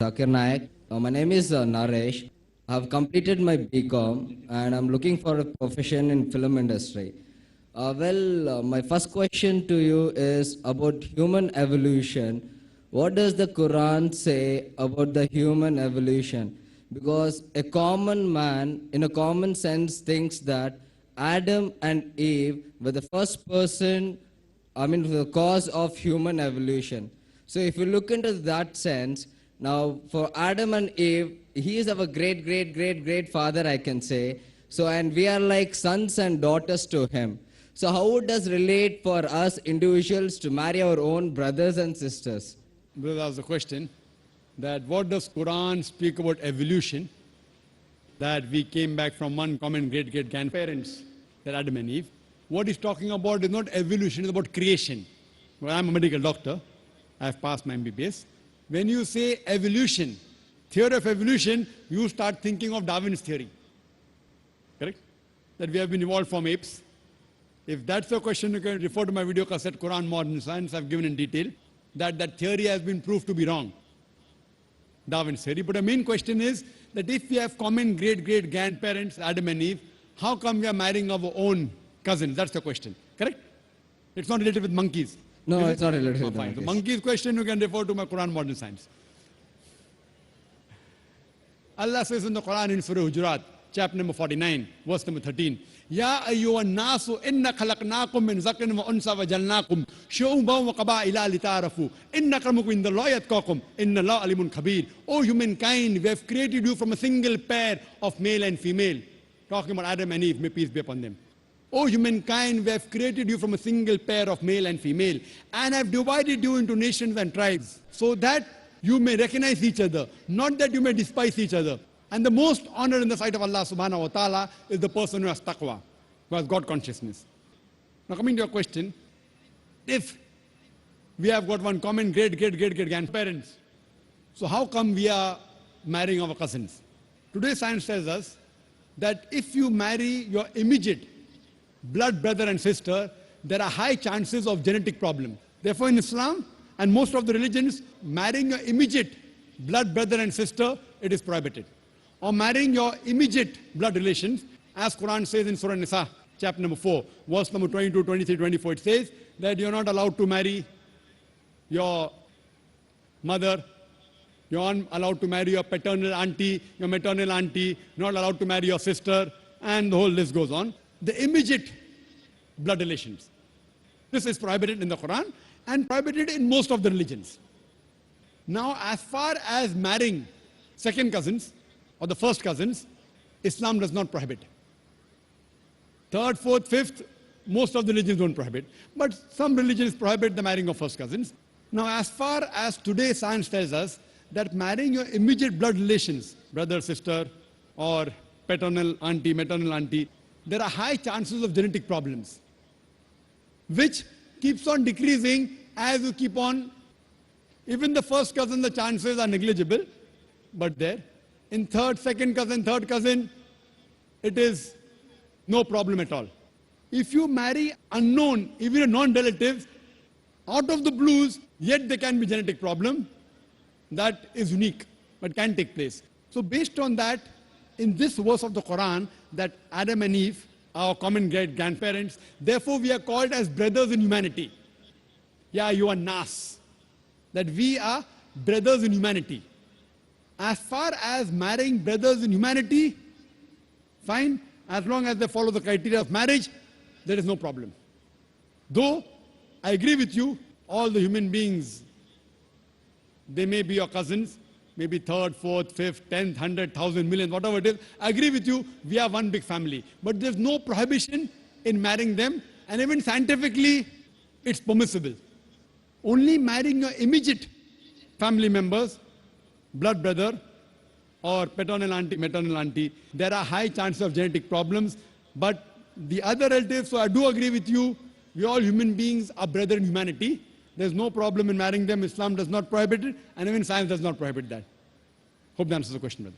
Zakir Naik. My name is Naresh. I have completed my BCom and I'm looking for a profession in film industry. My first question to you is about human evolution. What does the Quran say about the human evolution? Because a common man, in a common sense, thinks that Adam and Eve were the first person, the cause of human evolution. So if you look into that sense, now for Adam and Eve, he is our great, great, great, great father, I can say. So, and we are like sons and daughters to him. So how would this relate for us individuals to marry our own brothers and sisters? Brother asked the question that what does Quran speak about evolution? That we came back from one common great grandparents, that Adam and Eve. What he's talking about is not evolution, it's about creation. Well, I'm a medical doctor. I've passed my MBBS. When you say evolution, theory of evolution, you start thinking of Darwin's theory. Correct? That we have been evolved from apes. If that's the question, you can refer to my video cassette, Quran Modern Science. I've given in detail that theory has been proved to be wrong. Darwin's theory. But the main question is that if we have common great grandparents, Adam and Eve, how come we are marrying our own cousins? That's the question. Correct? It's not related with monkeys. No, it's not related with monkeys. monkeys. The monkeys question, you can refer to my Quran Modern Science. Allah says in the Quran in Surah Hujurat, chapter number 49, verse number 13, Ya ayyuhan nasu inna khalaqnakum min zakarin wa unsa wa jalnakum shu'uban wa qaba'ila lita'arafu inna akramakum indallahi atqakum inna Allaha alimun khabir. O humankind, we have created you from a single pair of male and female. Talking about Adam and Eve, may peace be upon them. O humankind, we have created you from a single pair of male and female and have divided you into nations and tribes so that you may recognize each other, not that you may despise each other. And the most honored in the sight of Allah subhanahu wa ta'ala is the person who has taqwa, who has God consciousness. Now coming to your question, if we have got one common great grandparents, so how come we are marrying our cousins? Today science tells us that if you marry your immediate blood brother and sister, there are high chances of genetic problem. Therefore in Islam and most of the religions, marrying your immediate blood brother and sister, it is prohibited. Or marrying your immediate blood relations, as Quran says in Surah Nisa, chapter number 4, verse number 22, 23, 24, it says that you're not allowed to marry your mother, you're not allowed to marry your paternal auntie, your maternal auntie, not allowed to marry your sister, and the whole list goes on. The immediate blood relations. This is prohibited in the Quran and prohibited in most of the religions. Now, as far as marrying second cousins, or the first cousins, Islam does not prohibit. Third, fourth, fifth, most of the religions don't prohibit. But some religions prohibit the marrying of first cousins. Now, as far as today science tells us that marrying your immediate blood relations, brother, sister, or paternal auntie, maternal auntie, there are high chances of genetic problems, which keeps on decreasing as you keep on. Even the first cousin, the chances are negligible, but there. In third, second cousin, third cousin, it is no problem at all. If you marry unknown, even a non-relative, out of the blues, yet there can be genetic problem, that is unique, but can take place. So based on that, in this verse of the Quran, that Adam and Eve, our common great grandparents, therefore we are called as brothers in humanity. Yeah, you are Nas. That we are brothers in humanity. As far as marrying brothers in humanity, fine. As long as they follow the criteria of marriage, there is no problem. Though, I agree with you, all the human beings, they may be your cousins, maybe third, fourth, fifth, 10th, 100,000, million, whatever it is. I agree with you, we are one big family. But there's no prohibition in marrying them, and even scientifically, it's permissible. Only marrying your immediate family members, blood brother, or paternal auntie, maternal auntie, there are high chances of genetic problems. But the other relatives, so I do agree with you, we all human beings are brother in humanity. There's no problem in marrying them. Islam does not prohibit it, and even science does not prohibit that. Hope that answers the question, brother.